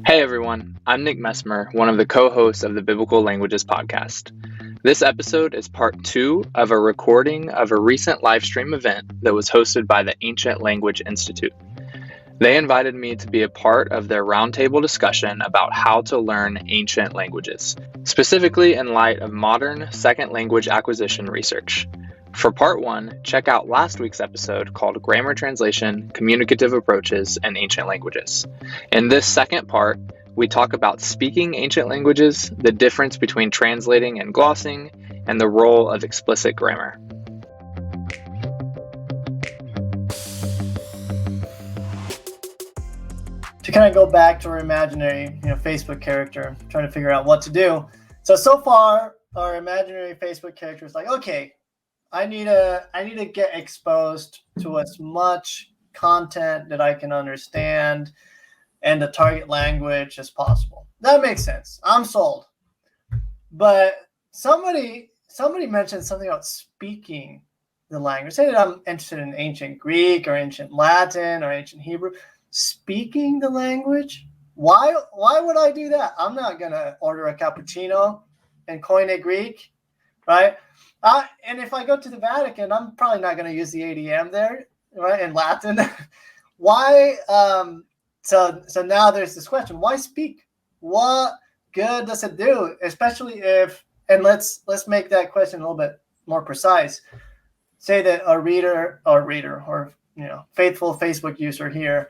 Hey everyone, I'm Nick Messmer, one of the co-hosts of the Biblical Languages podcast. This episode is part 2 of a recording of a recent livestream event that was hosted by the Ancient Language Institute. They invited me to be a part of their roundtable discussion about how to learn ancient languages, specifically in light of modern second language acquisition research. For part 1, check out last week's episode called Grammar Translation, Communicative Approaches, and Ancient Languages. In this second part, we talk about speaking ancient languages, the difference between translating and glossing, and the role of explicit grammar. To kind of go back to our imaginary, Facebook character, trying to figure out what to do. So far, our imaginary Facebook character is like, okay, I need to get exposed to as much content that I can understand and the target language as possible. That makes sense. I'm sold. But somebody mentioned something about speaking the language. Say that I'm interested in ancient Greek or ancient Latin or ancient Hebrew. Speaking the language? Why would I do that? I'm not gonna order a cappuccino in Koine Greek, right? And if I go to the Vatican, I'm probably not gonna use the ADM there, right? In Latin. Why? So now there's this question: why speak? What good does it do? Especially if, and let's make that question a little bit more precise. Say that a reader or faithful Facebook user here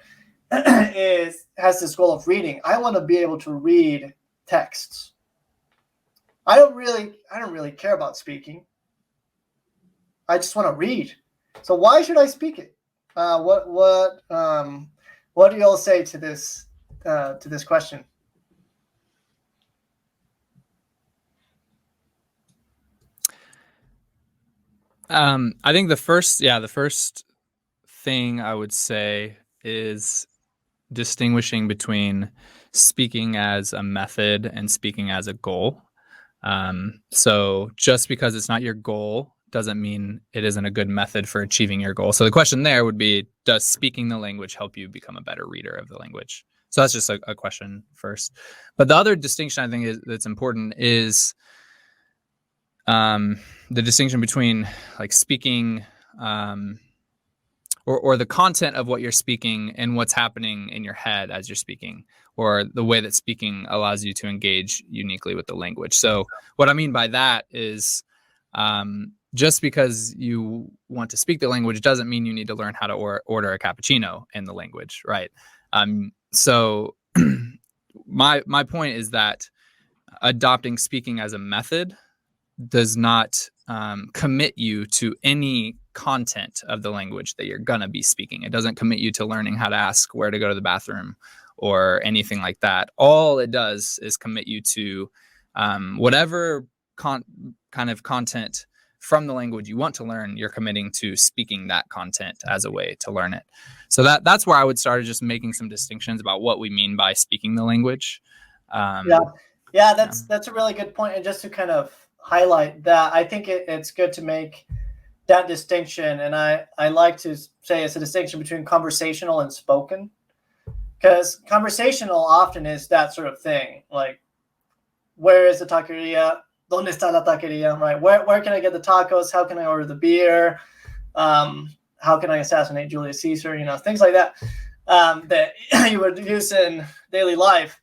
has this goal of reading. I want to be able to read texts. I don't really care about speaking. I just want to read. So why should I speak it? What do you all say to this question? I think the first thing I would say is distinguishing between speaking as a method and speaking as a goal. So just because it's not your goal doesn't mean it isn't a good method for achieving your goal. So the question there would be, does speaking the language help you become a better reader of the language? So that's just a question first. But the other distinction I think that's important is the distinction between like speaking or the content of what you're speaking and what's happening in your head as you're speaking, or the way that speaking allows you to engage uniquely with the language. So what I mean by that is just because you want to speak the language doesn't mean you need to learn how to order a cappuccino in the language, right? So my point is that adopting speaking as a method does not commit you to any content of the language that you're going to be speaking. It doesn't commit you to learning how to ask where to go to the bathroom or anything like that. All it does is commit you to whatever kind of content from the language you want to learn. You're committing to speaking that content as a way to learn it. So that's where I would start, just making some distinctions about what we mean by speaking the language. That's a really good point. And just to kind of highlight that, I think it's good to make that distinction. And I like to say it's a distinction between conversational and spoken, because conversational often is that sort of thing. Like, where is the taqueria? ¿Dónde está la taqueria? Right? Where can I get the tacos? How can I order the beer? How can I assassinate Julius Caesar? Things like that that you would use in daily life.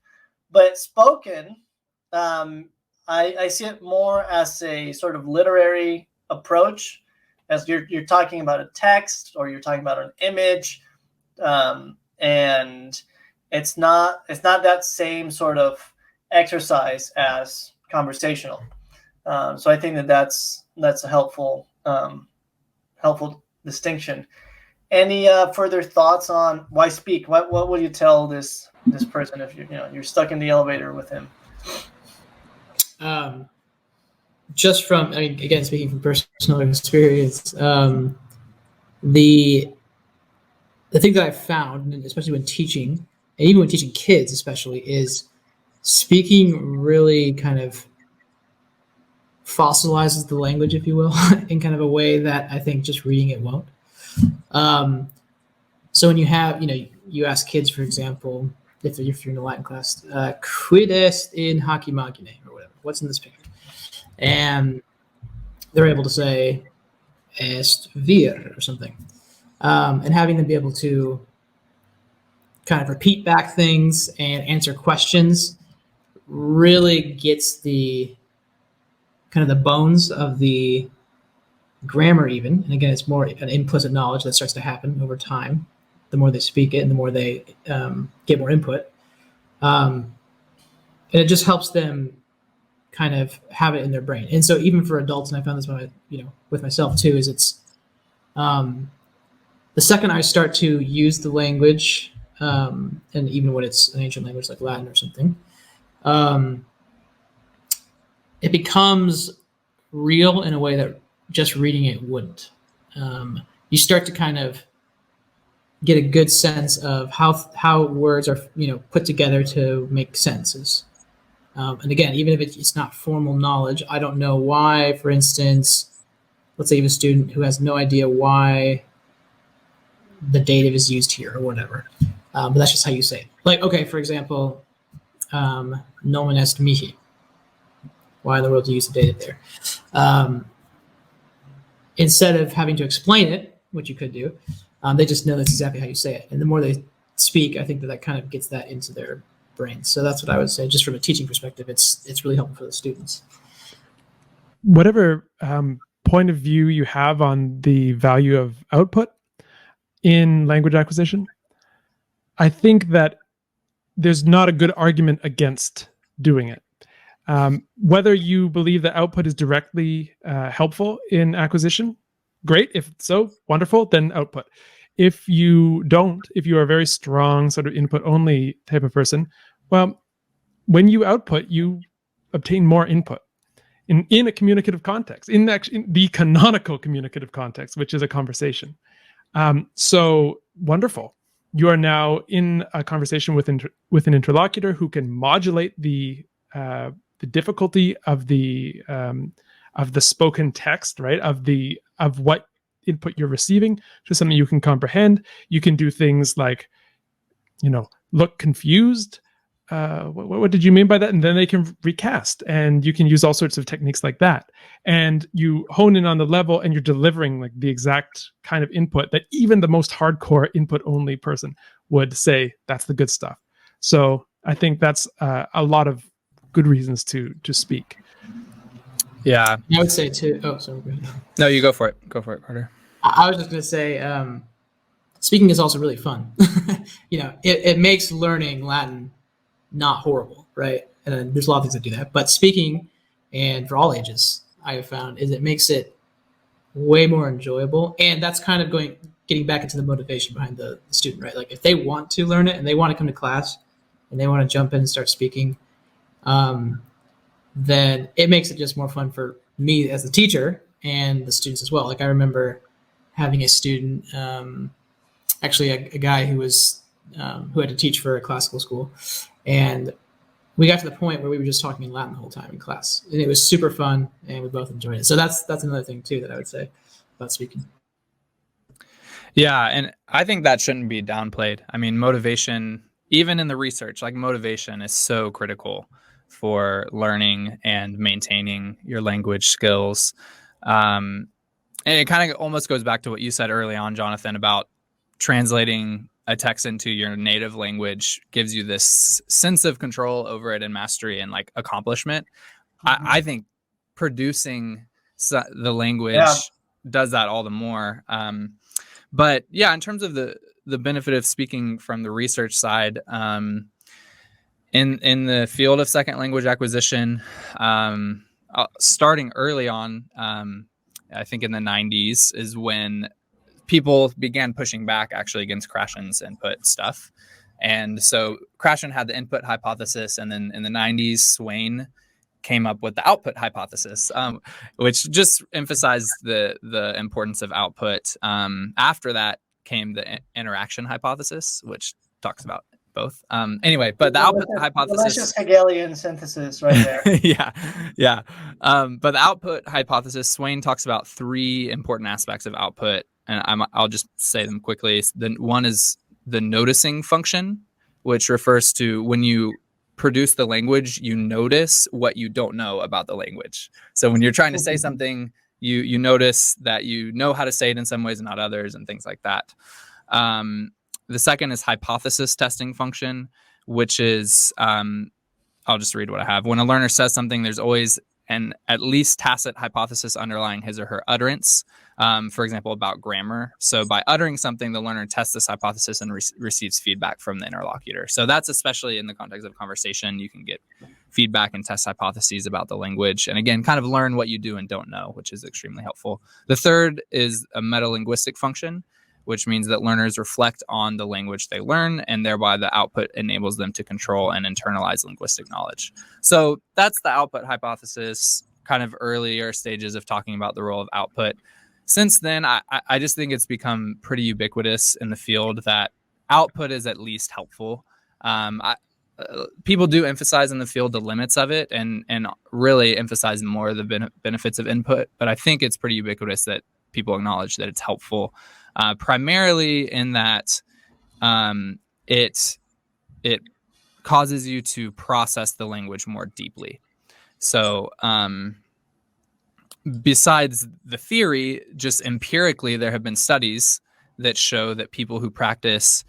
But spoken, I see it more as a sort of literary approach, as you're talking about a text or you're talking about an image, and it's not that same sort of exercise as conversational. So I think that's a helpful distinction. Any further thoughts on why speak? What would you tell this person if you're stuck in the elevator with him? Just from, again, speaking from personal experience, the thing that I've found, especially when teaching, and even when teaching kids especially, is speaking really kind of fossilizes the language, if you will, in kind of a way that I think just reading it won't. So when you have, you ask kids, for example, if you're in a Latin class, quid est in hoc imagine, or whatever. What's in this picture? And they're able to say est vir or something. And having them be able to kind of repeat back things and answer questions really gets the kind of the bones of the grammar even. And again, it's more an implicit knowledge that starts to happen over time. The more they speak it and the more they get more input. And it just helps them kind of have it in their brain. And so even for adults, and I found this when with myself too, is it's the second I start to use the language, and even when it's an ancient language like Latin or something, it becomes real in a way that just reading it wouldn't. You start to kind of get a good sense of how words are put together to make senses. And again, even if it's not formal knowledge, I don't know why, for instance, let's say you have a student who has no idea why the dative is used here or whatever. But that's just how you say it. Like, okay, for example, nomen est mihi. Why in the world do you use the dative there? Instead of having to explain it, which you could do, they just know that's exactly how you say it. And the more they speak, I think that kind of gets that into their brains. So that's what I would say. Just from a teaching perspective, it's really helpful for the students. Whatever point of view you have on the value of output in language acquisition, I think that there's not a good argument against doing it. Whether you believe that output is directly helpful in acquisition, great. If so, wonderful, then output. If you don't, if you are a very strong sort of input only type of person, well, when you output, you obtain more input in a communicative context, in the canonical communicative context, which is a conversation. So wonderful. You are now in a conversation with an interlocutor who can modulate the difficulty of the spoken text, right? Of what input you're receiving to something you can comprehend. You can do things like, look confused. What did you mean by that? And then they can recast, and you can use all sorts of techniques like that. And you hone in on the level, and you're delivering like the exact kind of input that even the most hardcore input only person would say, that's the good stuff. So I think that's a lot of good reasons to speak. Yeah. I would say too. Oh, sorry. No, you go for it. Go for it, Carter. I was just going to say, speaking is also really fun. It makes learning Latin not horrible, right? And there's a lot of things that do that. But speaking, and for all ages, I have found, is it makes it way more enjoyable. And that's kind of getting back into the motivation behind the student, right? Like if they want to learn it and they want to come to class and they want to jump in and start speaking, then it makes it just more fun for me as the teacher and the students as well. Like I remember having a student, actually a guy who was who had to teach for a classical school, and we got to the point where we were just talking in Latin the whole time in class, and it was super fun, and we both enjoyed it. So that's another thing too that I would say about speaking. Yeah, and I think that shouldn't be downplayed. I mean, motivation, even in the research, like motivation is so critical for learning and maintaining your language skills. And it kind of almost goes back to what you said early on, Jonathan, about translating a text into your native language gives you this sense of control over it and mastery and like accomplishment. Mm-hmm. I think producing the language does that all the more. But yeah, in terms of the benefit of speaking from the research side, in the field of second language acquisition, starting early on, I think in the 90s is when people began pushing back actually against Krashen's input stuff. And so Krashen had the input hypothesis, and then in the 90s, Swain came up with the output hypothesis, which just emphasized the importance of output. After that came the interaction hypothesis, which talks about both. Anyway, but the output hypothesis... That's just Hegelian synthesis right there. Yeah. But the output hypothesis, Swain talks about three important aspects of output, and I'll just say them quickly. One is the noticing function, which refers to when you produce the language, you notice what you don't know about the language. So when you're trying to say something, you notice that you know how to say it in some ways and not others, and things like that. The second is hypothesis testing function, which is, I'll just read what I have. When a learner says something, there's always an at least tacit hypothesis underlying his or her utterance, for example, about grammar. So by uttering something, the learner tests this hypothesis and receives feedback from the interlocutor. So that's especially in the context of conversation. You can get feedback and test hypotheses about the language. And again, kind of learn what you do and don't know, which is extremely helpful. The third is a meta-linguistic function, which means that learners reflect on the language they learn, and thereby the output enables them to control and internalize linguistic knowledge. So that's the output hypothesis, kind of earlier stages of talking about the role of output. Since then, I just think it's become pretty ubiquitous in the field that output is at least helpful. People do emphasize in the field the limits of it and really emphasize more the benefits of input, but I think it's pretty ubiquitous that people acknowledge that it's helpful. Primarily in that it causes you to process the language more deeply. So besides the theory, just empirically, there have been studies that show that people who practice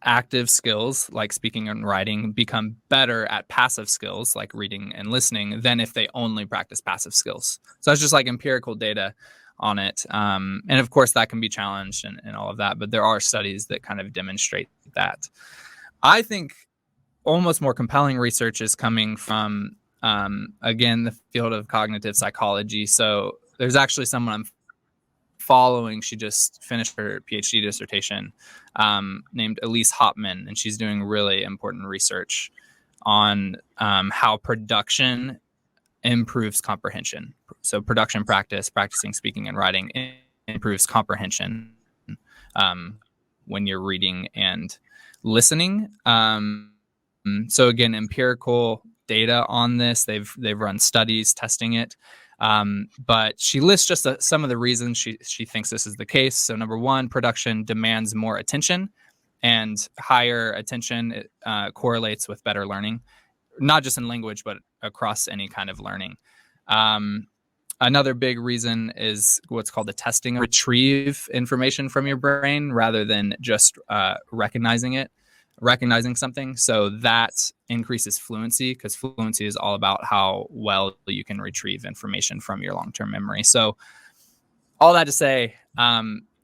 active skills like speaking and writing become better at passive skills like reading and listening than if they only practice passive skills. So that's just like empirical data on it. And of course that can be challenged and all of that, but there are studies that kind of demonstrate that. I think almost more compelling research is coming from, again, the field of cognitive psychology. So there's actually someone I'm following. She just finished her PhD dissertation, named Elise Hopman, and she's doing really important research on how production improves comprehension. So production practice, practicing speaking and writing, improves comprehension when you're reading and listening. So again, empirical data on this. They've run studies testing it. But she lists just some of the reasons she thinks this is the case. So number one, production demands more attention, and higher attention correlates with better learning, not just in language, but across any kind of learning. Another big reason is what's called the testing. Retrieve information from your brain rather than just recognizing something. So that increases fluency, because fluency is all about how well you can retrieve information from your long-term memory. So all that to say,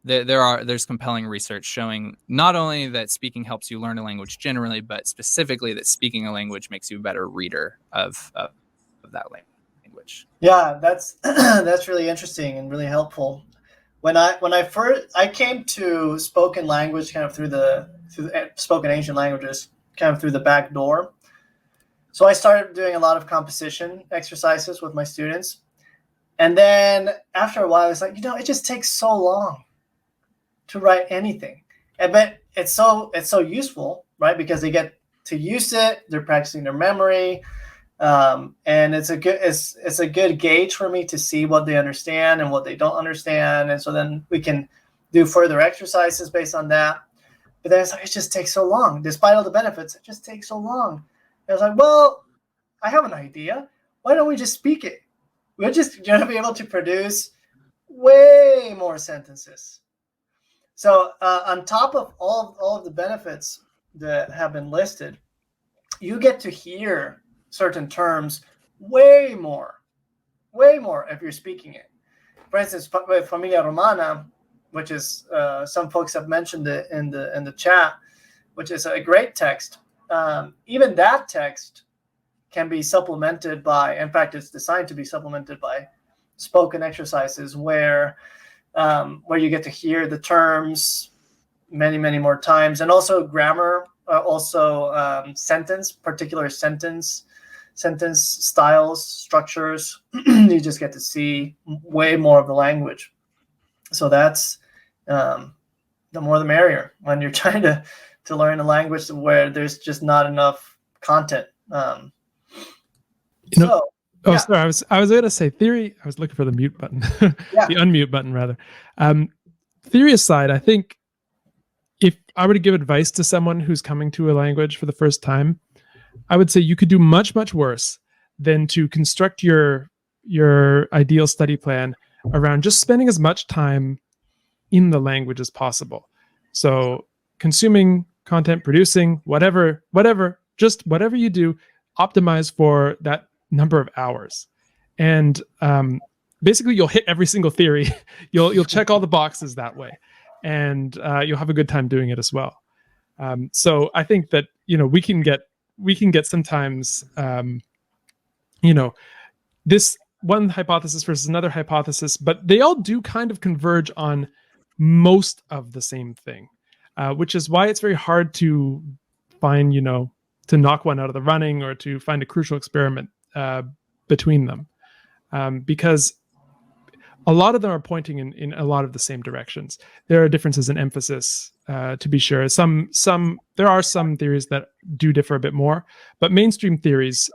there's compelling research showing not only that speaking helps you learn a language generally, but specifically that speaking a language makes you a better reader of that language. Yeah, that's that's really interesting and really helpful. When I came to spoken language kind of through the spoken ancient languages kind of through the back door. So I started doing a lot of composition exercises with my students. And then after a while, I was like, it just takes so long to write anything. But it's so useful, right? Because they get to use it, they're practicing their memory. And it's a good gauge for me to see what they understand and what they don't understand. And so then we can do further exercises based on that. But then it's like, it just takes so long. Despite all the benefits, it just takes so long. And I was like, well, I have an idea. Why don't we just speak it? We're just going to be able to produce way more sentences. So on top of all of the benefits that have been listed, you get to hear certain terms way more if you're speaking it. For instance, with Familia Romana, which is some folks have mentioned it in the chat, which is a great text. Even that text can be supplemented by, in fact, it's designed to be supplemented by spoken exercises where you get to hear the terms many more times, and also grammar, particular sentence styles, structures. You just get to see way more of the language. So that's the more the merrier when you're trying to learn a language where there's just not enough content. Sorry, I was going to say theory. I was looking for the mute button, the unmute button rather. Theory aside, I think if I were to give advice to someone who's coming to a language for the first time, I would say you could do much, much worse than to construct your ideal study plan around just spending as much time in the language as possible. So consuming content, producing, whatever, just whatever you do, optimize for that number of hours. And basically you'll hit every single theory. You'll check all the boxes that way. And you'll have a good time doing it as well. So I think that, we can get sometimes, this one hypothesis versus another hypothesis, but they all do kind of converge on most of the same thing, which is why it's very hard to find, to knock one out of the running or to find a crucial experiment between them, because a lot of them are pointing in a lot of the same directions. There are differences in emphasis, to be sure. There are some theories that do differ a bit more, but mainstream theories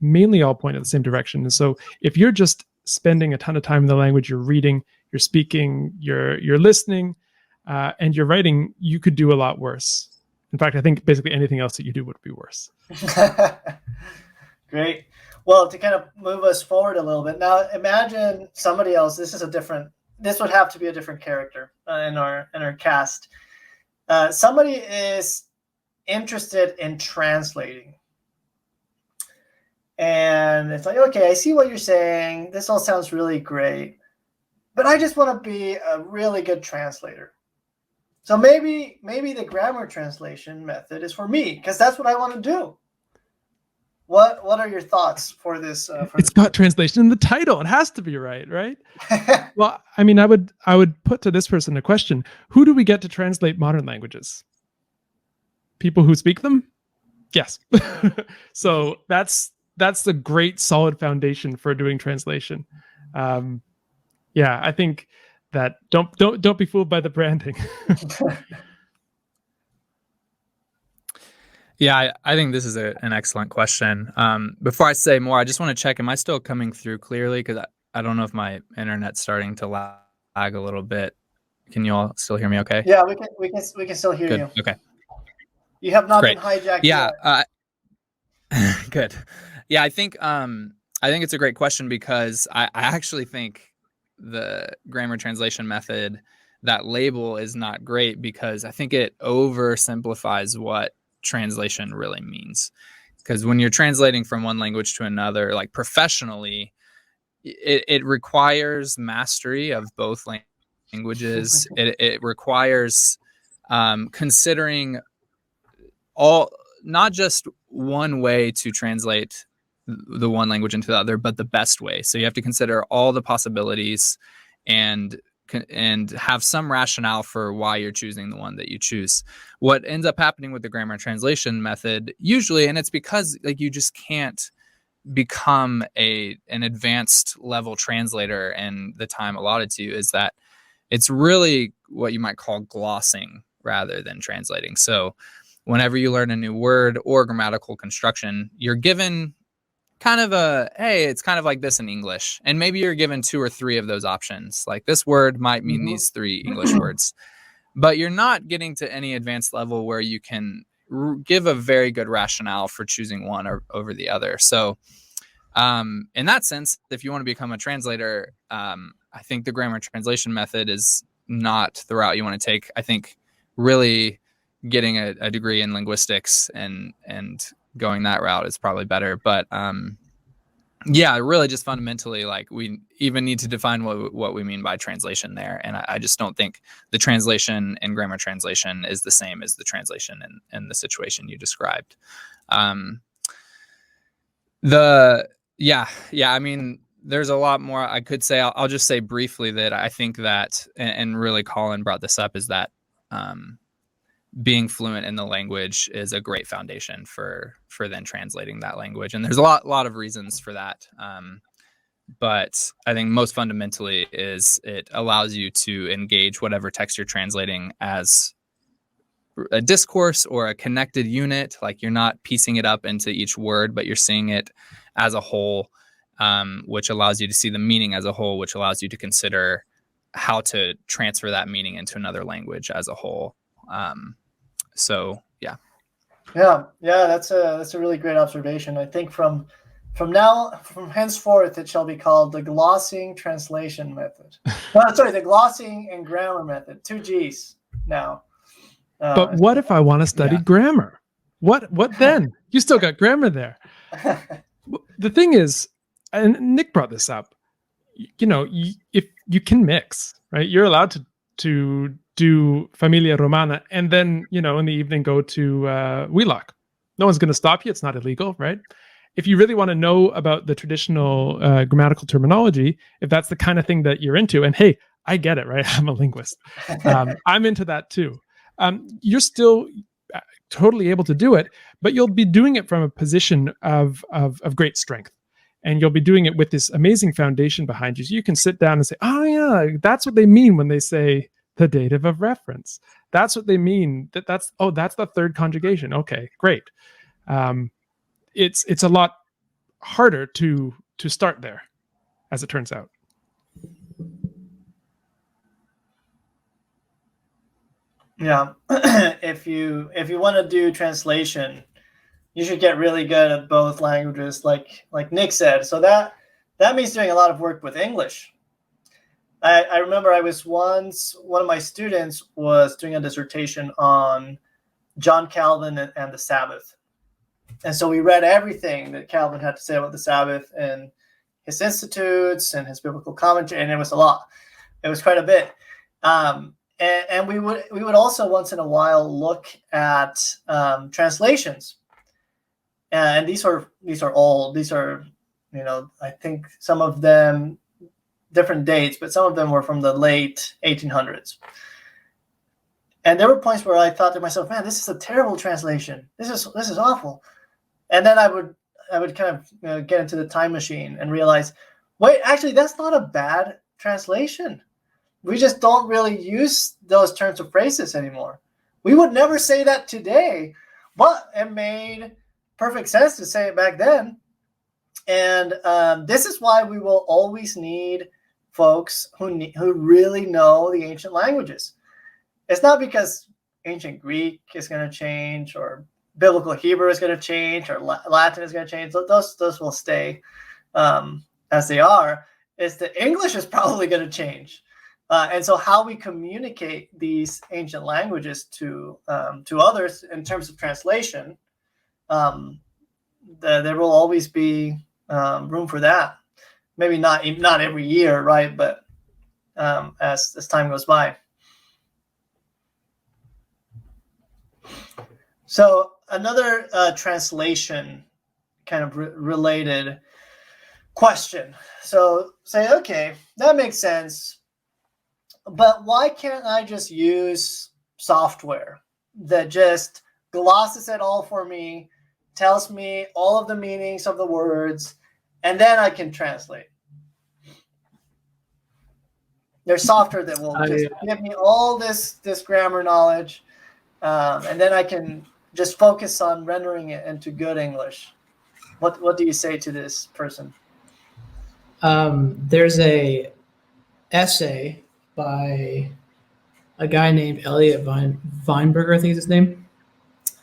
mainly all point in the same direction. And so if you're just spending a ton of time in the language, you're reading, you're speaking, you're listening, and you're writing, you could do a lot worse. In fact, I think basically anything else that you do would be worse. Great. Well, to kind of move us forward a little bit, now imagine somebody else. This would have to be a different character in our cast. Somebody is interested in translating. And it's like, okay, I see what you're saying. This all sounds really great. But I just want to be a really good translator. So maybe the grammar translation method is for me, because that's what I want to do. What are your thoughts for this? It's got translation in the title. It has to be right? Well, I mean, I would put to this person a question: who do we get to translate modern languages? People who speak them? Yes. So that's a great solid foundation for doing translation. Yeah, I think that don't be fooled by the branding. Yeah, I think this is an excellent question. Before I say more, I just want to check, am I still coming through clearly? Because I don't know if my internet's starting to lag a little bit. Can you all still hear me okay? Yeah, we can still hear Good. you. Okay. You have not Great. been hijacked Yeah. yet. Good. Yeah, I think it's a great question, because I actually think the grammar translation method, that label is not great, because I think it oversimplifies what translation really means. Because when you're translating from one language to another, like professionally, it requires mastery of both languages. It requires considering not just one way to translate the one language into the other, but the best way. So you have to consider all the possibilities and have some rationale for why you're choosing the one that you choose. What ends up happening with the grammar translation method usually, and it's because you just can't become an advanced level translator in the time allotted to you, is that it's really what you might call glossing rather than translating. So whenever you learn a new word or grammatical construction, you're given kind of it's kind of like this in English. And maybe you're given 2 or 3 of those options. Like, this word might mean these 3 English words, but you're not getting to any advanced level where you can give a very good rationale for choosing one over the other. So in that sense, if you want to become a translator, I think the grammar translation method is not the route you want to take. I think really getting a degree in linguistics and going that route is probably better. But yeah, really just fundamentally, we even need to define what we mean by translation there. And I just don't think the translation and grammar translation is the same as the translation in the situation you described. I mean, there's a lot more I could say. I'll just say briefly that I think that, and really Colin brought this up, is that being fluent in the language is a great foundation for then translating that language. And there's a lot of reasons for that. But I think most fundamentally is it allows you to engage whatever text you're translating as a discourse or a connected unit. Like, you're not piecing it up into each word, but you're seeing it as a whole, which allows you to see the meaning as a whole, which allows you to consider how to transfer that meaning into another language as a whole. So yeah. Yeah, that's a really great observation. I think from henceforth, it shall be called the glossing translation method. The glossing and grammar method. 2 G's now. But what if I want to study grammar? What then? You still got grammar there. The thing is, and Nick brought this up, if you can mix, right? You're allowed to do Familia Romana and then, in the evening go to Wheelock. No one's going to stop you. It's not illegal, right? If you really want to know about the traditional grammatical terminology, if that's the kind of thing that you're into, and hey, I get it, right? I'm a linguist. I'm into that too. You're still totally able to do it, but you'll be doing it from a position of great strength. And you'll be doing it with this amazing foundation behind you. So you can sit down and say, oh yeah, that's what they mean when they say the dative of reference. That's what they mean. That's the third conjugation. Okay, great. It's a lot harder to start there, as it turns out. Yeah, if you want to do translation, you should get really good at both languages, like Nick said. So that means doing a lot of work with English. I remember I was once, one of my students was doing a dissertation on John Calvin and the Sabbath. And so we read everything that Calvin had to say about the Sabbath and his institutes and his biblical commentary, and it was a lot. It was quite a bit. And we would also once in a while look at translations. And these are old. These are, I think some of them different dates, but some of them were from the late 1800s. And there were points where I thought to myself, man, this is a terrible translation. This is awful. And then I would kind of get into the time machine and realize, wait, actually, that's not a bad translation. We just don't really use those terms or phrases anymore. We would never say that today, but it made perfect sense to say it back then. And this is why we will always need folks who really know the ancient languages. It's not because ancient Greek is going to change or biblical Hebrew is going to change or Latin is going to change. Those will stay as they are. It's the English is probably going to change. And so how we communicate these ancient languages to others in terms of translation, there will always be room for that. Maybe not every year, right? But as time goes by. So another translation kind of related question. So say, okay, that makes sense, but why can't I just use software that just glosses it all for me, tells me all of the meanings of the words, and then I can translate? There's software that will just give me all this grammar knowledge, and then I can just focus on rendering it into good English. What do you say to this person? There's a essay by a guy named Elliot Weinberger, I think is his name,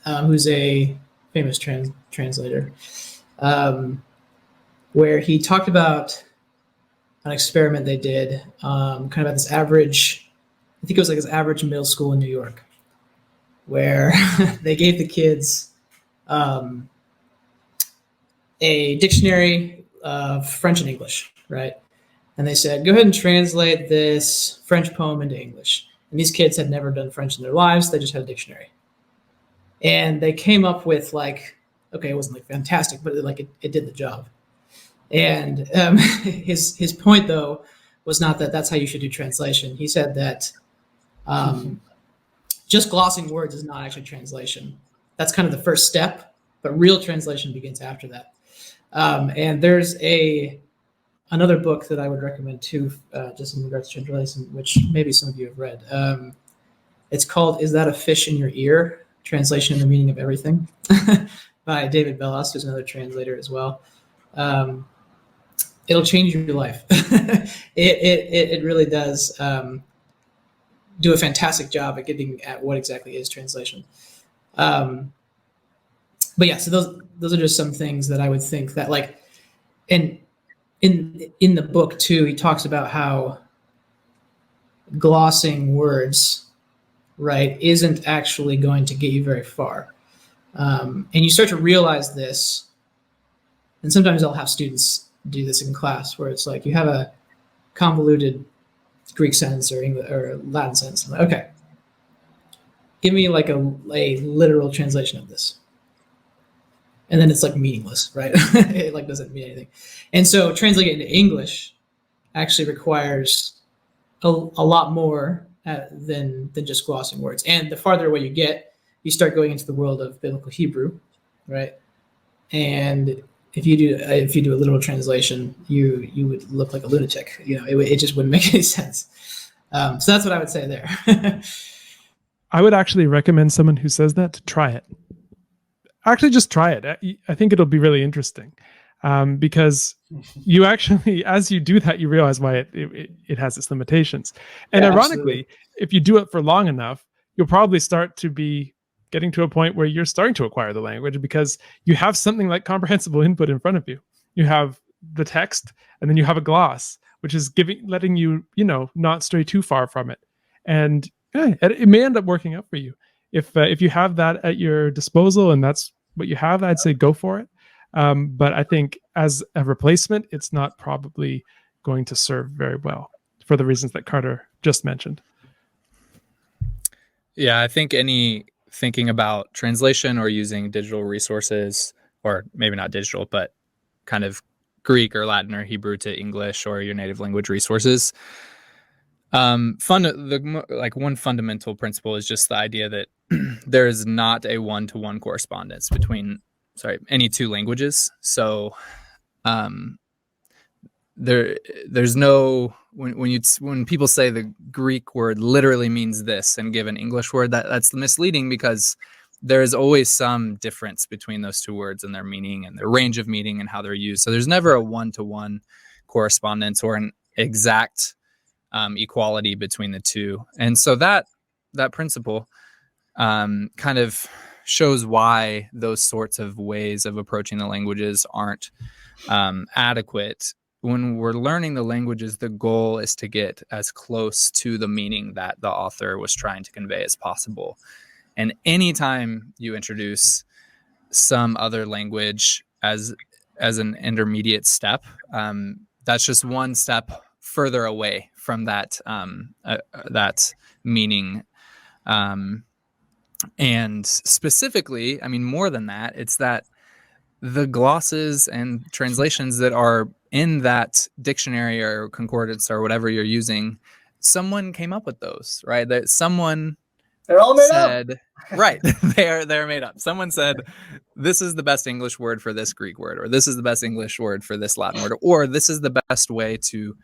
who's a famous translator, where he talked about an experiment they did, kind of at this average, I think it was like this average middle school in New York, where they gave the kids a dictionary of French and English, right? And they said, go ahead and translate this French poem into English. And these kids had never done French in their lives. They just had a dictionary. And they came up with like, okay, it wasn't like fantastic, but it did the job. And his point, though, was not that that's how you should do translation. He said that just glossing words is not actually translation. That's kind of the first step, but real translation begins after that. And there's another book that I would recommend too, just in regards to translation, which maybe some of you have read. It's called "Is That a Fish in Your Ear?" Translation and the Meaning of Everything by David Bellas, who's another translator as well. It'll change your life. It really does. do a fantastic job at getting at what exactly is translation. But yeah, so those are just some things that I would think that, like, and in the book too, he talks about how glossing words, right, isn't actually going to get you very far. And you start to realize this, and sometimes I'll have students do this in class where it's like you have a convoluted Greek sentence or English or Latin sentence. I'm like, okay, give me like a literal translation of this. And then it's like meaningless, right? It like doesn't mean anything. And so translating it into English actually requires a lot more than just glossing words. And the farther away you get, you start going into the world of biblical Hebrew, right? And if you do a literal translation, you would look like a lunatic. You know, it just wouldn't make any sense. So that's what I would say there. I would actually recommend someone who says that to try it. Actually, just try it. I think it'll be really interesting, because you actually, as you do that, you realize why it has its limitations. And Yeah, ironically, absolutely. if you do it for long enough, you'll probably start to be getting to a point where you're starting to acquire the language, because you have something like comprehensible input in front of you. You have the text, and then you have a gloss, which is letting you, not stray too far from it. And it may end up working out for you. If you have that at your disposal and that's what you have, I'd say go for it. But I think as a replacement, it's not probably going to serve very well for the reasons that Carter just mentioned. Yeah, I think any thinking about translation or using digital resources, or maybe not digital, but kind of Greek or Latin or Hebrew to English or your native language resources, one fundamental principle is just the idea that there is not a one-to-one correspondence between any two languages. So there's no, when people say the Greek word literally means this and give an English word, that's misleading, because there is always some difference between those two words and their meaning and their range of meaning and how they're used. So there's never a one-to-one correspondence or an exact equality between the two. And so that principle kind of shows why those sorts of ways of approaching the languages aren't adequate. When we're learning the languages, the goal is to get as close to the meaning that the author was trying to convey as possible. And anytime you introduce some other language as an intermediate step, that's just one step further away from that meaning. And specifically, I mean, more than that, it's that the glosses and translations that are in that dictionary or concordance or whatever you're using, someone came up with those, right? That someone They're all made said, up. Right, they're made up. Someone said, this is the best English word for this Greek word, or this is the best English word for this Latin word, or this is the best way to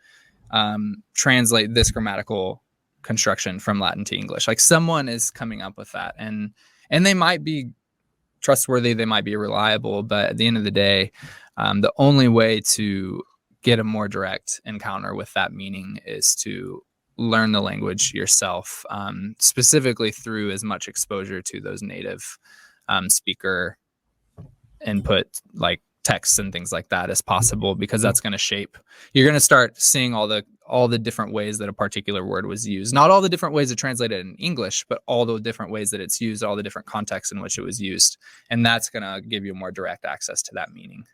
translate this grammatical construction from Latin to English. Like, someone is coming up with that, and they might be trustworthy, they might be reliable, but at the end of the day, the only way to get a more direct encounter with that meaning is to learn the language yourself, specifically through as much exposure to those native speaker input, like texts and things like that, as possible, because that's going to shape. You're going to start seeing all the different ways that a particular word was used, not all the different ways to translate it in English, but all the different ways that it's used, all the different contexts in which it was used, and that's going to give you more direct access to that meaning.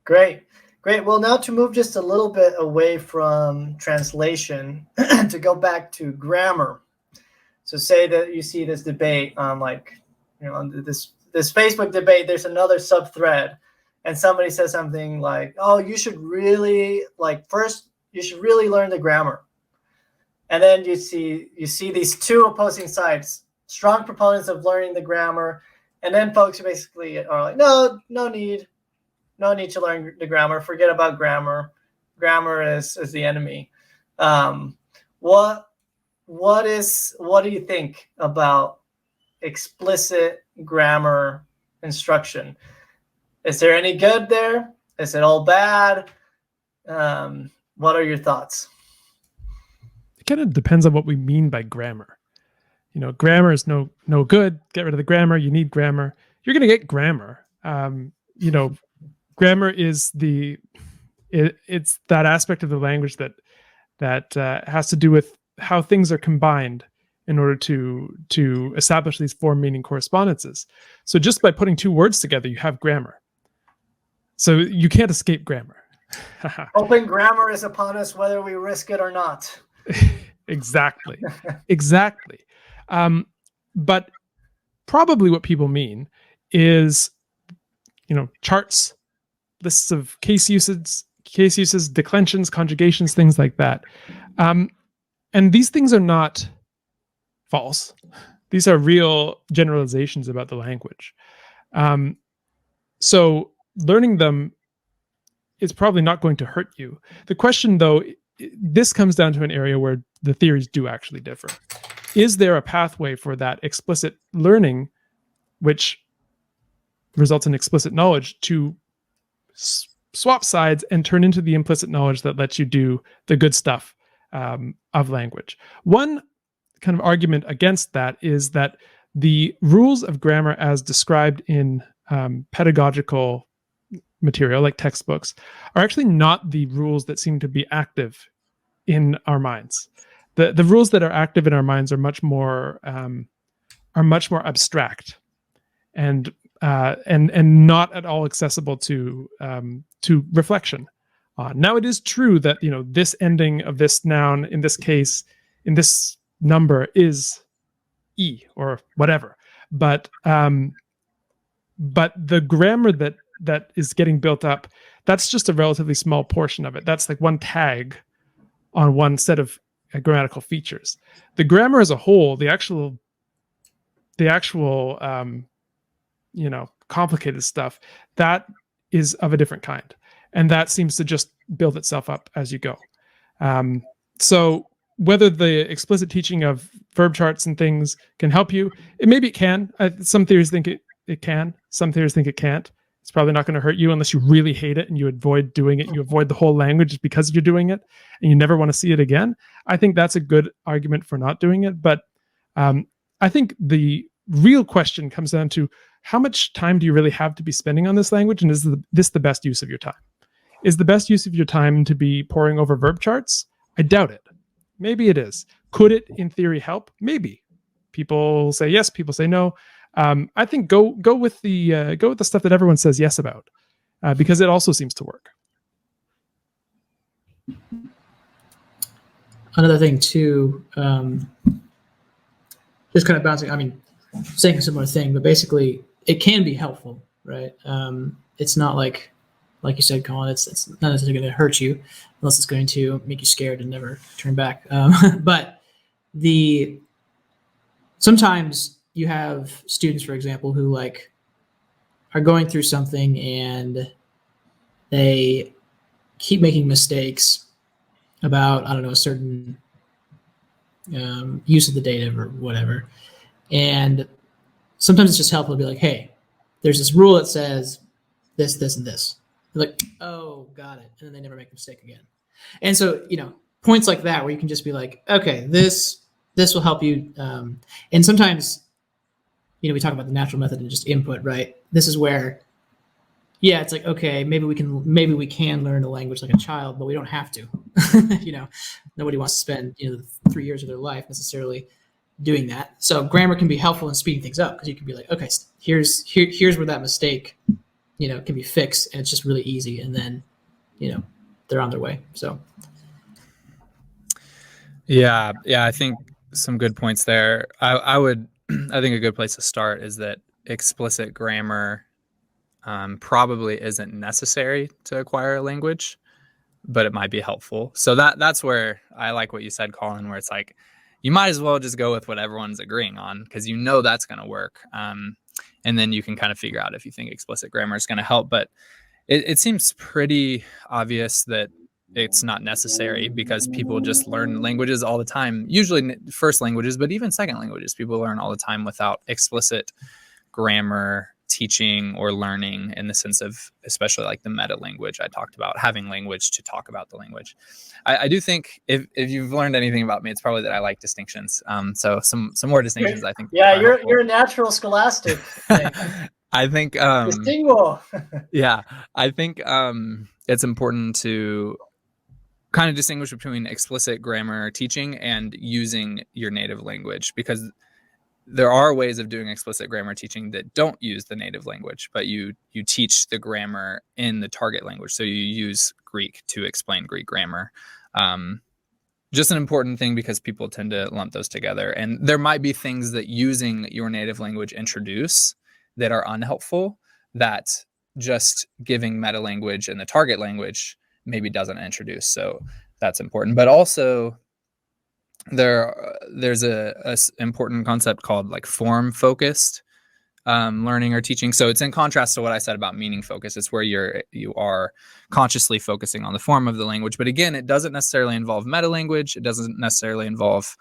Great. Well, now to move just a little bit away from translation to go back to grammar. So say that you see this debate on, this Facebook debate, there's another sub thread, and somebody says something like, oh, you should really learn the grammar. And then you see these two opposing sides, strong proponents of learning the grammar, and then folks basically are like, no need to learn the grammar. Forget about grammar. Grammar is the enemy. What do you think about explicit grammar instruction? Is there any good there? Is it all bad? What are your thoughts? kind of depends on what we mean by grammar. Grammar is no good. Get rid of the grammar. You need grammar. You're going to get grammar. Grammar is it's that aspect of the language that has to do with how things are combined in order to establish these form meaning correspondences. So just by putting two words together, you have grammar. So you can't escape grammar. Open grammar is upon us, whether we risk it or not. Exactly. But probably what people mean is, charts, lists of case uses, declensions, conjugations, things like that. And these things are not false. These are real generalizations about the language. So learning them is probably not going to hurt you. The question, though, this comes down to an area where the theories do actually differ. Is there a pathway for that explicit learning, which results in explicit knowledge, to swap sides and turn into the implicit knowledge that lets you do the good stuff of language? One kind of argument against that is that the rules of grammar as described in pedagogical material like textbooks are actually not the rules that seem to be active in our minds. The rules that are active in our minds are much more abstract and not at all accessible to reflection. Now, it is true that this ending of this noun in this case, in this number, is e or whatever, but the grammar that is getting built up, that's just a relatively small portion of it. That's like one tag on one set of grammatical features. The grammar as a whole, the actual complicated stuff, that is of a different kind, and that seems to just build itself up as you go. So whether the explicit teaching of verb charts and things can help you, maybe it can. Some theories think it can. Some theories think it can't. It's probably not going to hurt you unless you really hate it and you avoid doing it. You avoid the whole language because you're doing it and you never want to see it again. I think that's a good argument for not doing it. But I think the real question comes down to, how much time do you really have to be spending on this language? And is this the best use of your time? Is the best use of your time to be poring over verb charts? I doubt it. Maybe it is. Could it, in theory, help? Maybe. People say yes, people say no. I think go with the stuff that everyone says yes about, because it also seems to work. Another thing too, just kind of bouncing. I mean, saying a similar thing, but basically, it can be helpful, right? It's not like you said, Colin. It's not necessarily going to hurt you, unless it's going to make you scared and never turn back. But sometimes you have students, for example, who are going through something and they keep making mistakes about, I don't know, a certain use of the data or whatever. And sometimes it's just helpful to be like, hey, there's this rule that says this, this, and this. They're like, oh, got it. And then they never make a mistake again. And so, points like that where you can just be like, okay, this will help you. And sometimes, we talk about the natural method and just input, right? This is where, it's like, okay, maybe we can learn a language like a child, but we don't have to. Nobody wants to spend 3 years of their life necessarily doing that. So grammar can be helpful in speeding things up, because you can be like, okay, here's where that mistake, can be fixed, and it's just really easy, and then, they're on their way. So. Yeah, I think some good points there. I think a good place to start is that explicit grammar probably isn't necessary to acquire a language, but it might be helpful. So that's where I like what you said, Colin, where it's like, you might as well just go with what everyone's agreeing on, because that's going to work. And then you can kind of figure out if you think explicit grammar is going to help. But it seems pretty obvious that it's not necessary, because people just learn languages all the time, usually first languages, but even second languages, people learn all the time without explicit grammar teaching or learning in the sense of, especially like the meta language I talked about, having language to talk about the language. I do think if you've learned anything about me, it's probably that I like distinctions. So some more distinctions, I think. Yeah, you're a natural scholastic. I think, Distinguo. yeah, I think it's important to kind of distinguish between explicit grammar teaching and using your native language, because there are ways of doing explicit grammar teaching that don't use the native language, but you teach the grammar in the target language. So you use Greek to explain Greek grammar. Just an important thing, because people tend to lump those together. And there might be things that using your native language introduce that are unhelpful, that just giving meta language and the target language maybe doesn't introduce. So that's important. But also there's a important concept called like form focused learning or teaching. So it's in contrast to what I said about meaning focus. It's where you are consciously focusing on the form of the language. But again, it doesn't necessarily involve meta language. It doesn't necessarily involve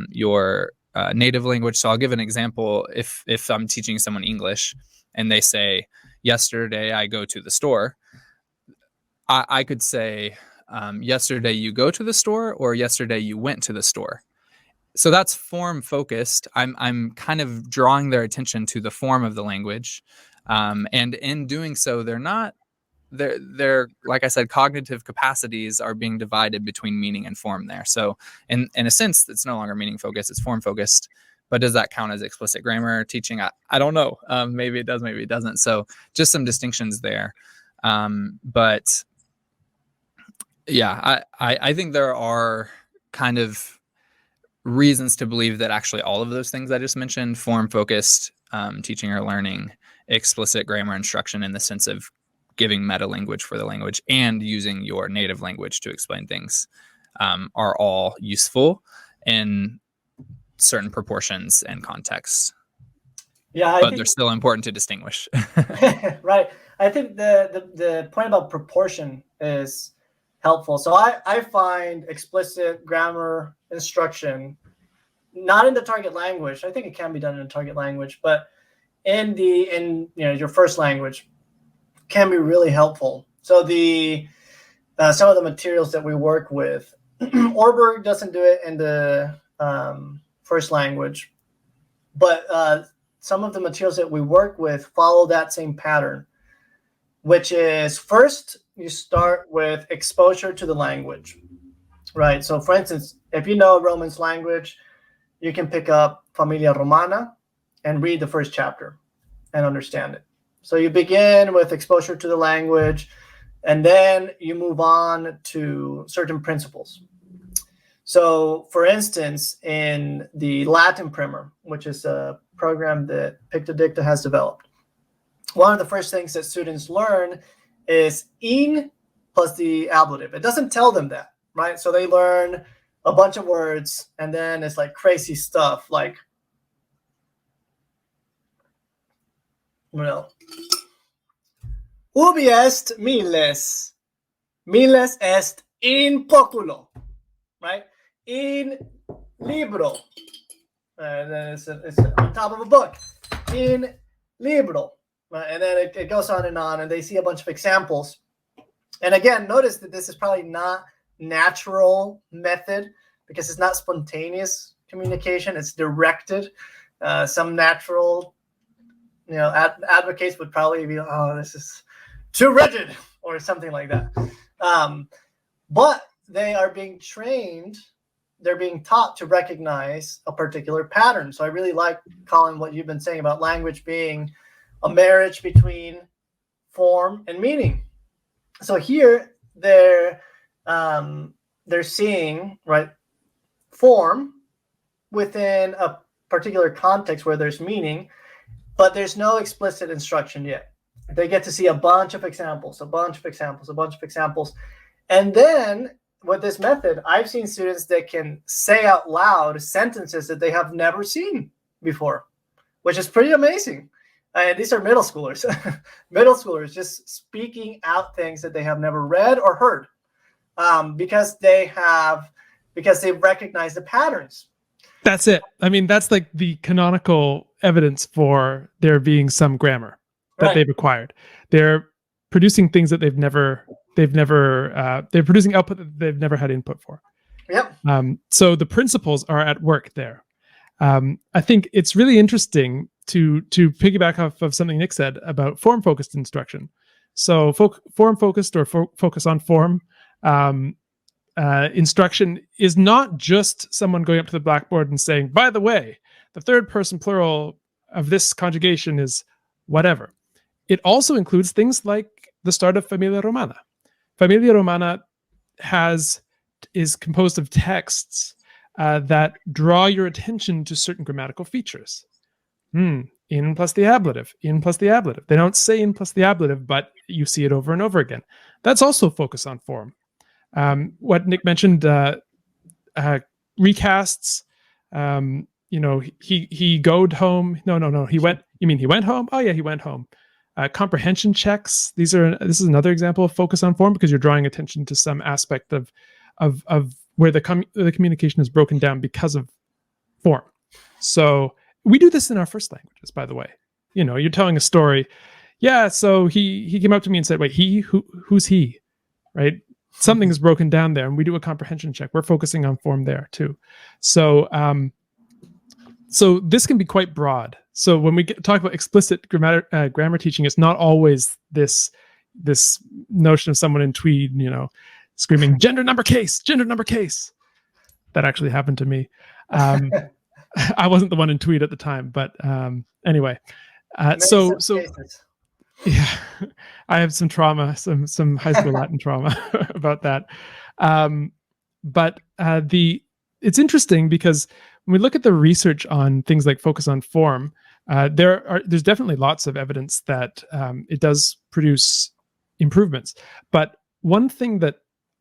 your native language. So I'll give an example. If I'm teaching someone English and they say, yesterday I go to the store, I could say, yesterday you go to the store, or yesterday you went to the store. So that's form focused. I'm kind of drawing their attention to the form of the language. And in doing so, they're like I said, cognitive capacities are being divided between meaning and form there. So in a sense, it's no longer meaning focused, it's form focused. But does that count as explicit grammar teaching? I don't know. Maybe it does, maybe it doesn't. So just some distinctions there. But yeah, I think there are kind of reasons to believe that actually all of those things I just mentioned, form focused teaching or learning, explicit grammar instruction in the sense of giving meta language for the language, and using your native language to explain things, are all useful in certain proportions and contexts. Yeah, but they're still important to distinguish. Right. I think the point about proportion is helpful. So I find explicit grammar instruction not in the target language. I think it can be done in the target language, but in your first language can be really helpful. So some of the materials that we work with, Orberg doesn't do it in the first language, but some of the materials that we work with follow that same pattern, which is first you start with exposure to the language, right? So for instance, if you know Romance language, you can pick up Familia Romana and read the first chapter and understand it. So you begin with exposure to the language, and then you move on to certain principles. So for instance, in the Latin primer, which is a program that Pictodicta has developed, one of the first things that students learn is in plus the ablative. It doesn't tell them that, right? So they learn a bunch of words, and then it's like crazy stuff like, ubi est miles, miles est in populo, right? In libro, and then it's on top of a book, in libro, right? And then it goes on, and they see a bunch of examples. And again, notice that this is probably not natural method, because it's not spontaneous communication, it's directed. Some natural advocates would probably be, oh, this is too rigid or something like that. But they are being trained, they're being taught to recognize a particular pattern. So I really like, Colin, what you've been saying about language being a marriage between form and meaning. So here they're seeing, right, form within a particular context where there's meaning, but there's no explicit instruction yet. They get to see a bunch of examples. And then with this method, I've seen students that can say out loud sentences that they have never seen before, which is pretty amazing. These are middle schoolers. Middle schoolers just speaking out things that they have never read or heard, because they recognize the patterns. That's it. I mean, that's like the canonical evidence for there being some grammar that Right. they've acquired. They're producing things that they're producing output that they've never had input for. Yep. So the principles are at work there. I think it's really interesting to piggyback off of something Nick said about form-focused instruction. So form-focused or focus on form instruction is not just someone going up to the blackboard and saying, by the way, the third person plural of this conjugation is whatever. It also includes things like the start of Familia Romana. Familia Romana is composed of texts that draw your attention to certain grammatical features. In plus the ablative, in plus the ablative. They don't say in plus the ablative, but you see it over and over again. That's also focus on form. What Nick mentioned, recasts. He goed home. No. He went. You mean he went home? Oh yeah, he went home. Comprehension checks. This is another example of focus on form because you're drawing attention to some aspect of where the communication is broken down because of form. So we do this in our first languages, by the way. You're telling a story. Yeah, so he came up to me and said, wait, who's he? Right? Something is broken down there, and we do a comprehension check. We're focusing on form there too. So so this can be quite broad. So when we talk about explicit grammar teaching, it's not always this notion of someone in tweed, screaming gender number case. That actually happened to me. I wasn't the one in tweed at the time, but anyway. So yeah, I have some trauma, some high school Latin trauma about that. But it's interesting because when we look at the research on things like focus on form, there's definitely lots of evidence that it does produce improvements. But one thing that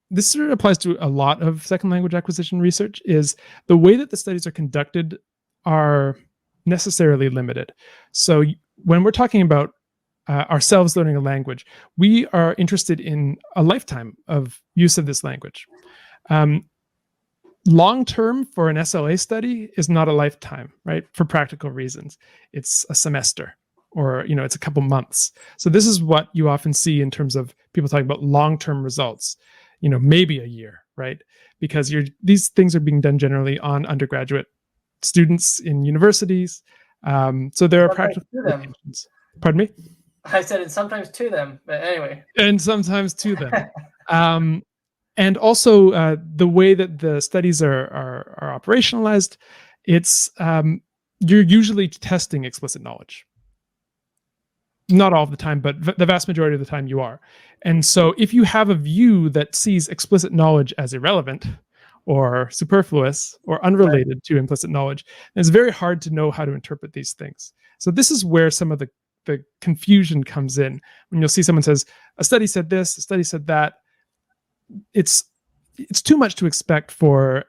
this sort of applies to a lot of second language acquisition research is the way that the studies are conducted are necessarily limited. So when we're talking about ourselves learning a language, we are interested in a lifetime of use of this language. Long-term for an SLA study is not a lifetime, right? For practical reasons. It's a semester or, it's a couple months. So this is what you often see in terms of people talking about long-term results, maybe a year, right? Because these things are being done generally on undergraduate students in universities. So there are practical implications. Pardon me? I said it's sometimes to them, but anyway. And sometimes to them. And also the way that the studies are operationalized, it's you're usually testing explicit knowledge. Not all of the time, but the vast majority of the time you are. And so if you have a view that sees explicit knowledge as irrelevant or superfluous or unrelated to implicit knowledge, it's very hard to know how to interpret these things. So this is where some of the confusion comes in. When you'll see someone says, a study said this, a study said that, it's too much to expect for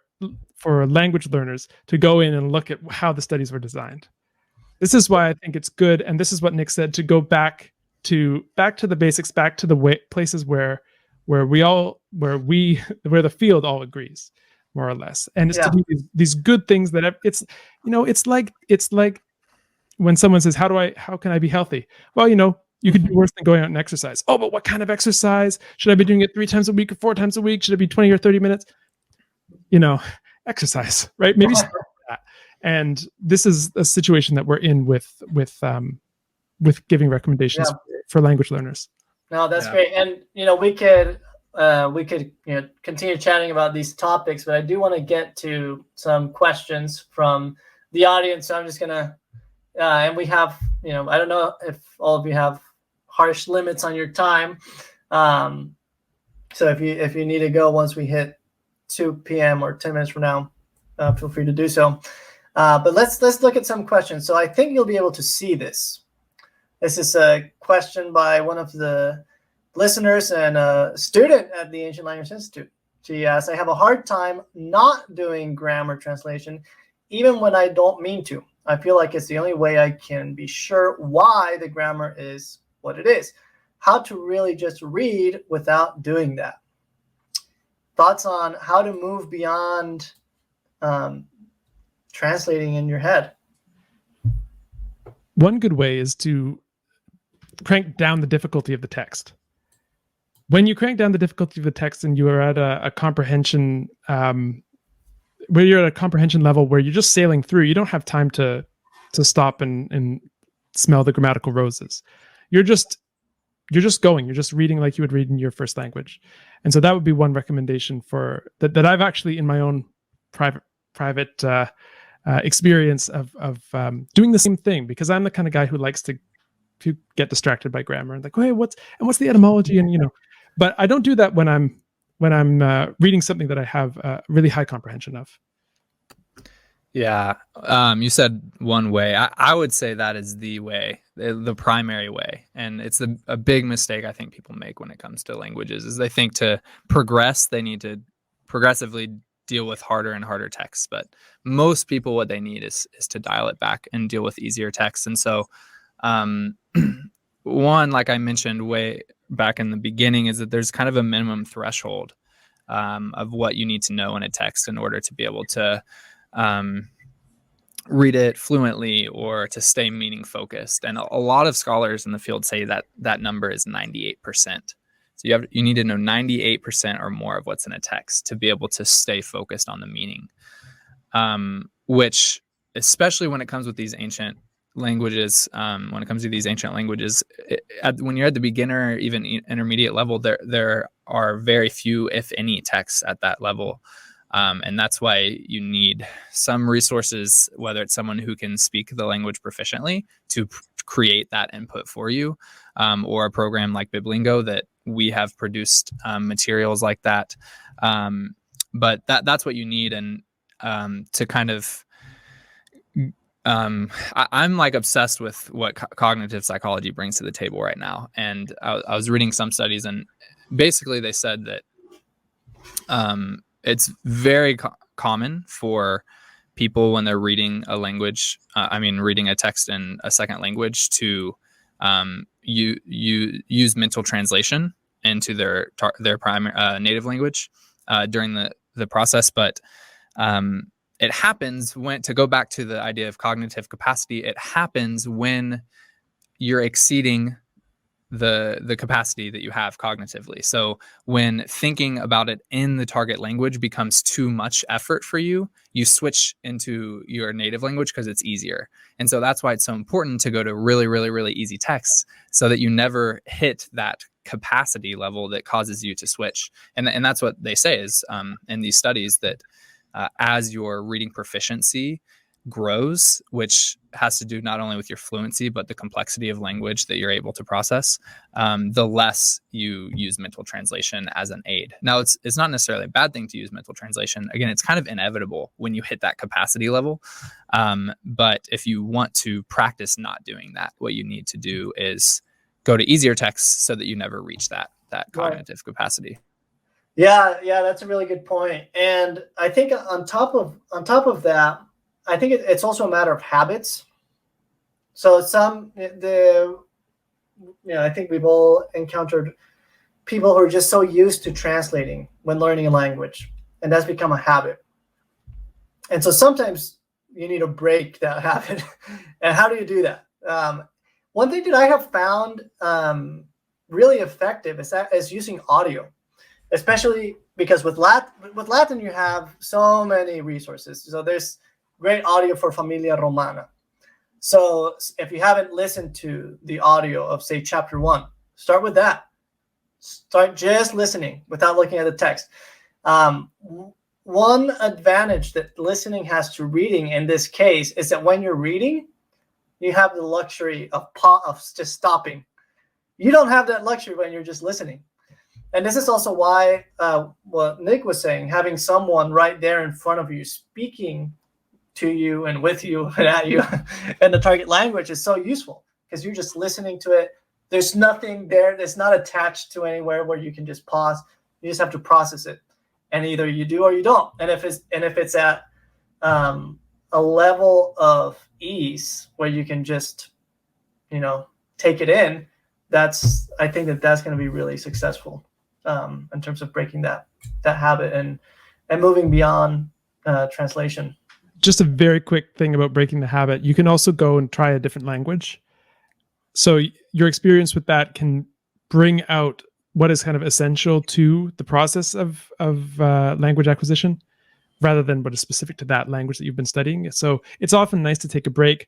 language learners to go in and look at how the studies were designed. This is why I think it's good, and this is what Nick said, to go back to the basics, back to the places where the field all agrees, more or less. And it's to do these good things that it's like when someone says, how can I be healthy? Well, you could do worse than going out and exercise. Oh, but what kind of exercise? Should I be doing it 3 times a week or 4 times a week? Should it be 20 or 30 minutes? Exercise, right? Maybe start with that. And this is a situation that we're in with giving recommendations for language learners. No, that's great. And we could continue chatting about these topics, but I do want to get to some questions from the audience. So I'm just gonna and we have, I don't know if all of you have harsh limits on your time. So if you need to go once we hit 2 p.m. or 10 minutes from now, feel free to do so. But let's look at some questions. So I think you'll be able to see this. This is a question by one of the listeners and a student at the Ancient Language Institute. She asks, I have a hard time not doing grammar translation, even when I don't mean to. I feel like it's the only way I can be sure why the grammar is what it is. How to really just read without doing that. Thoughts on how to move beyond translating in your head? one good way is to crank down the difficulty of the text. When you crank down the difficulty of the text and you are at a comprehension, where you're at a comprehension level where you're just sailing through, you don't have time to stop and smell the grammatical roses. You're just going. You're just reading like you would read in your first language. And so that would be one recommendation for that I've actually in my own private experience of doing the same thing, because I'm the kind of guy who likes to get distracted by grammar and like, oh, hey, what's the etymology, and but I don't do that when I'm reading something that I have really high comprehension of. Yeah. You said one way. I would say that is the way, the primary way. And it's a big mistake I think people make when it comes to languages is they think to progress, they need to progressively deal with harder and harder texts. But most people, what they need is to dial it back and deal with easier texts. And so one, like I mentioned way back in the beginning, is that there's kind of a minimum threshold of what you need to know in a text in order to be able to read it fluently or to stay meaning focused. And a lot of scholars in the field say that that number is 98%. So you need to know 98% or more of what's in a text to be able to stay focused on the meaning, which, especially when it comes with these ancient languages, when it comes to these ancient languages, when you're at the beginner, even intermediate level, there are very few, if any, texts at that level. And that's why you need some resources, whether it's someone who can speak the language proficiently to create that input for you, or a program like Biblingo that we have produced materials like that. But that's what you need. And to kind of, I'm like obsessed with what cognitive psychology brings to the table right now. And I was reading some studies, and basically they said that it's very common for people when they're reading a language, reading a text in a second language, to use mental translation into their primary native language during the process. But it happens when, to go back to the idea of cognitive capacity, it happens when you're exceeding the capacity that you have cognitively. So when thinking about it in the target language becomes too much effort for you, you switch into your native language because it's easier. And so that's why it's so important to go to really, really, really easy texts, so that you never hit that capacity level that causes you to switch. And that's what they say is in these studies, that as your reading proficiency grows, which has to do not only with your fluency, but the complexity of language that you're able to process, the less you use mental translation as an aid. Now, it's not necessarily a bad thing to use mental translation. Again, it's kind of inevitable when you hit that capacity level. But if you want to practice not doing that, what you need to do is go to easier texts so that you never reach that cognitive capacity. Yeah, that's a really good point. And I think on top of that, I think it's also a matter of habits. So I think we've all encountered people who are just so used to translating when learning a language, and that's become a habit. And so sometimes you need to break that habit. And how do you do that? One thing that I have found really effective is using audio, especially because with Latin you have so many resources. So there's great audio for Familia Romana. So if you haven't listened to the audio of, say, chapter 1, start with that. Start just listening without looking at the text. One advantage that listening has to reading in this case is that when you're reading, you have the luxury of just stopping. You don't have that luxury when you're just listening. And this is also why what Nick was saying, having someone right there in front of you speaking to you and with you and at you in the target language is so useful, because you're just listening to it. There's nothing there that's not attached to anywhere where you can just pause. You just have to process it, and either you do or you don't. And if it's at a level of ease where you can just take it in, I think that's going to be really successful in terms of breaking that habit and moving beyond translation. just a very quick thing about breaking the habit. You can also go and try a different language. So your experience with that can bring out what is kind of essential to the process of language acquisition, rather than what is specific to that language that you've been studying. So it's often nice to take a break.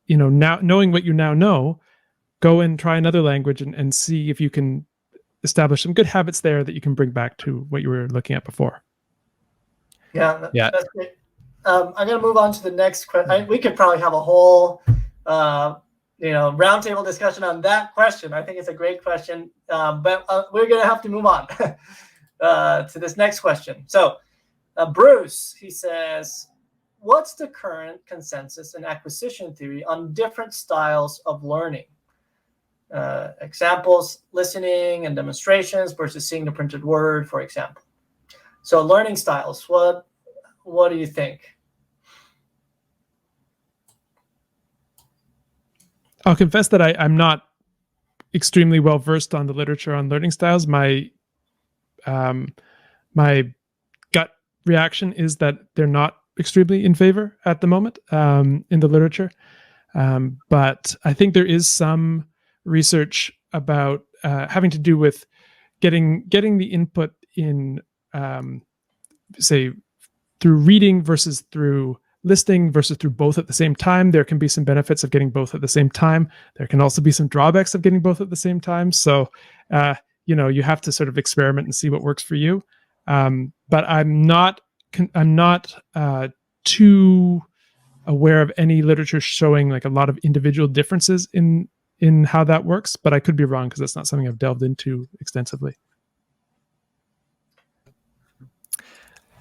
Now knowing what you now know, go and try another language and see if you can establish some good habits there that you can bring back to what you were looking at before. Yeah. That's great. I'm going to move on to the next question. We could probably have a whole, roundtable discussion on that question. I think it's a great question, but we're going to have to move on to this next question. So, Bruce, he says, what's the current consensus in acquisition theory on different styles of learning? Examples, listening and demonstrations versus seeing the printed word, for example. So learning styles, what do you think? I'll confess that I'm not extremely well versed on the literature on learning styles. My gut reaction is that they're not extremely in favor at the moment in the literature. But I think there is some research about having to do with getting the input in, say, through reading versus through listening versus through both at the same time. There can be some benefits of getting both at the same time. There can also be some drawbacks of getting both at the same time. So, you have to sort of experiment and see what works for you. But I'm not too aware of any literature showing like a lot of individual differences in how that works, but I could be wrong because that's not something I've delved into extensively.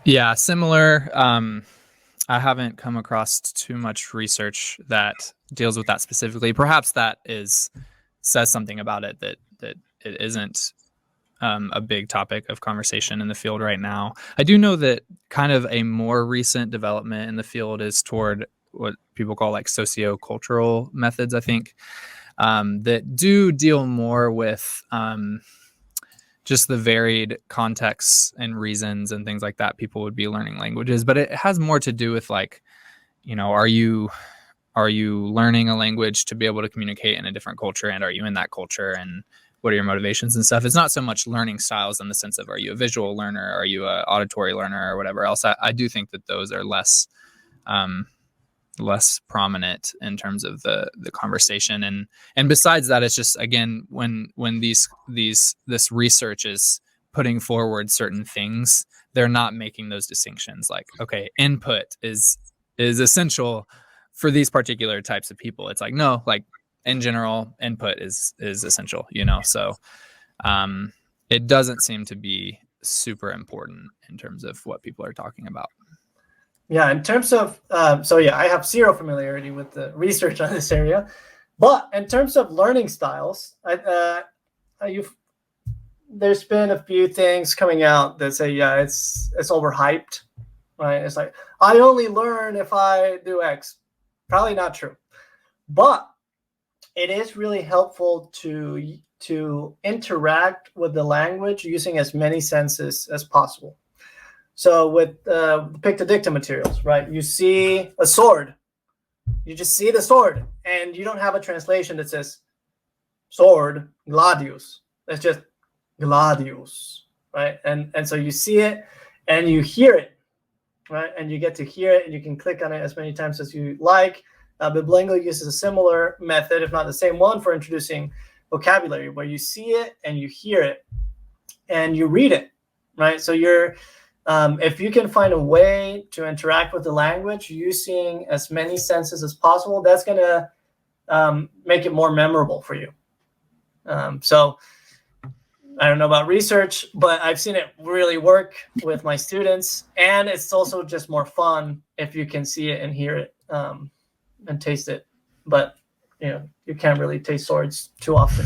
Yeah, similar. I haven't come across too much research that deals with that specifically. Perhaps that says something about it that it isn't a big topic of conversation in the field right now. I do know that kind of a more recent development in the field is toward what people call like sociocultural methods, I think, that do deal more with just the varied contexts and reasons and things like that people would be learning languages. But it has more to do with like, are you learning a language to be able to communicate in a different culture, and are you in that culture, and what are your motivations and stuff? It's not so much learning styles in the sense of, are you a visual learner? Are you an auditory learner or whatever else? I do think that those are less prominent in terms of the conversation. And besides that, it's just, again, when this research is putting forward certain things, they're not making those distinctions like, okay, input is essential for these particular types of people. It's like, no, like in general, input is essential, so it doesn't seem to be super important in terms of what people are talking about. Yeah, in terms of, I have zero familiarity with the research on this area, but in terms of learning styles, there's been a few things coming out that say, it's overhyped, right? It's like, I only learn if I do X. Probably not true, but it is really helpful to interact with the language using as many senses as possible. So with the Pictodicta materials, right? You see a sword. You just see the sword, and you don't have a translation that says sword, gladius. It's just gladius, right? And so you see it, and you hear it, right? And you get to hear it, and you can click on it as many times as you like. Biblingo uses a similar method, if not the same one, for introducing vocabulary, where you see it, and you hear it, and you read it, right? So you're if you can find a way to interact with the language using as many senses as possible, that's going to make it more memorable for you. So I don't know about research, but I've seen it really work with my students. And it's also just more fun if you can see it and hear it and taste it. But, you can't really taste swords too often.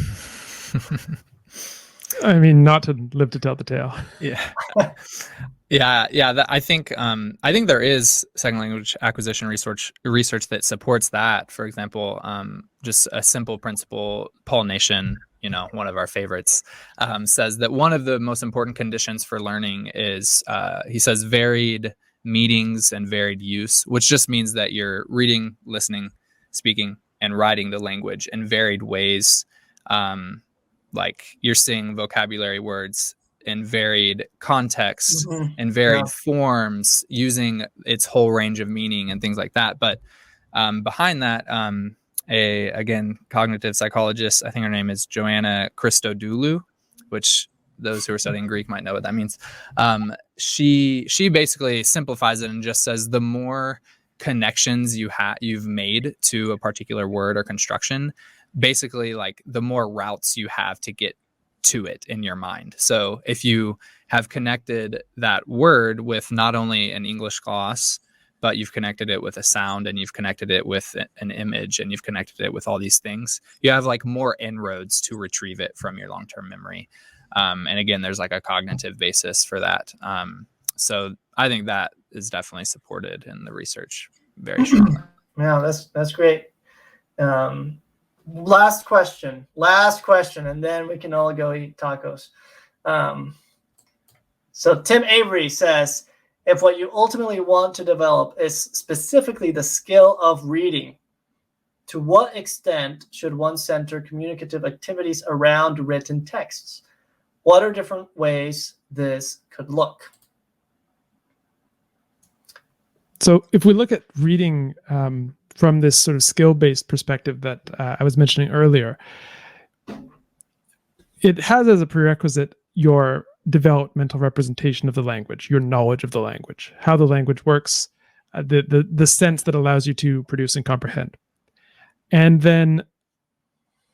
I mean, not to live to tell the tale. Yeah. Yeah. I think there is second language acquisition research that supports that. For example, just a simple principle, Paul Nation, one of our favorites, says that one of the most important conditions for learning is, he says, varied meanings and varied use, which just means that you're reading, listening, speaking, and writing the language in varied ways. Like you're seeing vocabulary words in varied contexts and varied forms, using its whole range of meaning and things like that. But behind that, again, cognitive psychologist, I think her name is Joanna Christodoulou, which those who are studying Greek might know what that means. She basically simplifies it and just says the more connections you've made to a particular word or construction, basically like the more routes you have to get to it in your mind. So if you have connected that word with not only an English gloss, but you've connected it with a sound, and you've connected it with an image, and you've connected it with all these things, you have like more inroads to retrieve it from your long-term memory. And again, there's like a cognitive basis for that. So I think that is definitely supported in the research very strongly. Yeah, that's great. Last question, and then we can all go eat tacos. So Tim Avery says, if what you ultimately want to develop is specifically the skill of reading, to what extent should one center communicative activities around written texts? What are different ways this could look? So if we look at reading from this sort of skill-based perspective that I was mentioning earlier, it has as a prerequisite your developmental representation of the language, your knowledge of the language, how the language works, the sense that allows you to produce and comprehend. And then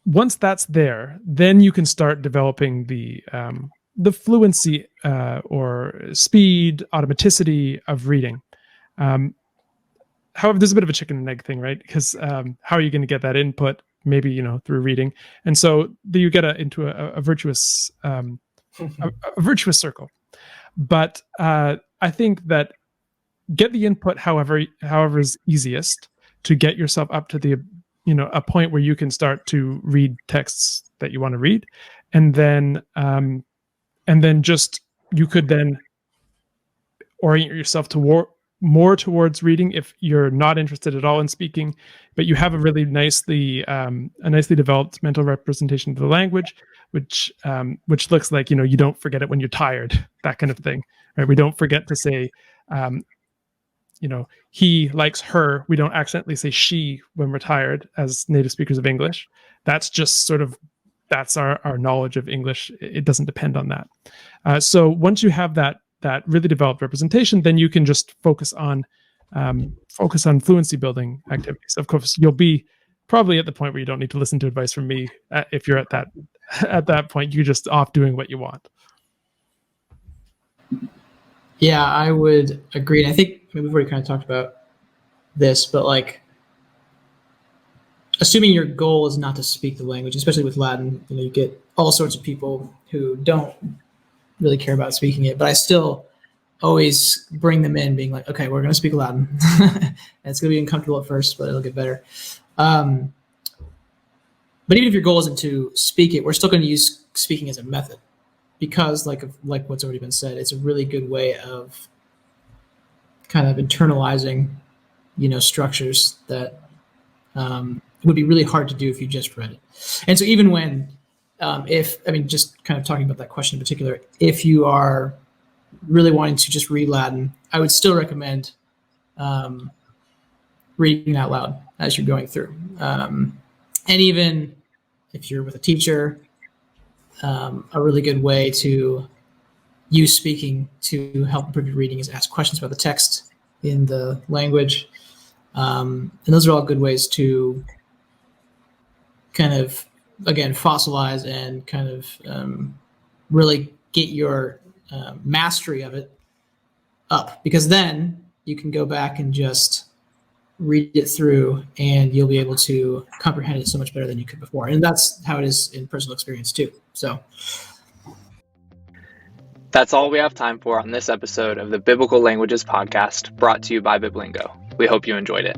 once that's there, then you can start developing the fluency or speed, automaticity of reading. However, there's a bit of a chicken and egg thing, right? Because how are you going to get that input? Maybe through reading, and so you get into a virtuous a virtuous circle. But I think that get the input however is easiest to get yourself up to the a point where you can start to read texts that you want to read, and then just you could then orient yourself to more towards reading if you're not interested at all in speaking, but you have a really nicely developed mental representation of the language, which looks like you don't forget it when you're tired, that kind of thing, right? We don't forget to say he likes her. We don't accidentally say she when we're tired as native speakers of English. That's just that's our knowledge of English. It doesn't depend on that. So once you have that really developed representation, then you can just focus on fluency building activities. Of course, you'll be probably at the point where you don't need to listen to advice from me. If you're at that point, you're just off doing what you want. Yeah, I would agree. And I think we've already kind of talked about this, but like, assuming your goal is not to speak the language, especially with Latin, you get all sorts of people who don't really care about speaking it, but I still always bring them in being like, okay, we're going to speak Latin. And it's going to be uncomfortable at first, but it'll get better. But even if your goal isn't to speak it, we're still going to use speaking as a method, because like what's already been said, it's a really good way of kind of internalizing, structures that would be really hard to do if you just read it. And so even when, just kind of talking about that question in particular, if you are really wanting to just read Latin, I would still recommend reading out loud as you're going through. And even if you're with a teacher, a really good way to use speaking to help improve your reading is ask questions about the text in the language. And those are all good ways to kind of, again, fossilize and kind of really get your mastery of it up, because then you can go back and just read it through and you'll be able to comprehend it so much better than you could before. And that's how it is in personal experience too. So that's all we have time for on this episode of the Biblical Languages Podcast, brought to you by Biblingo. We hope you enjoyed it.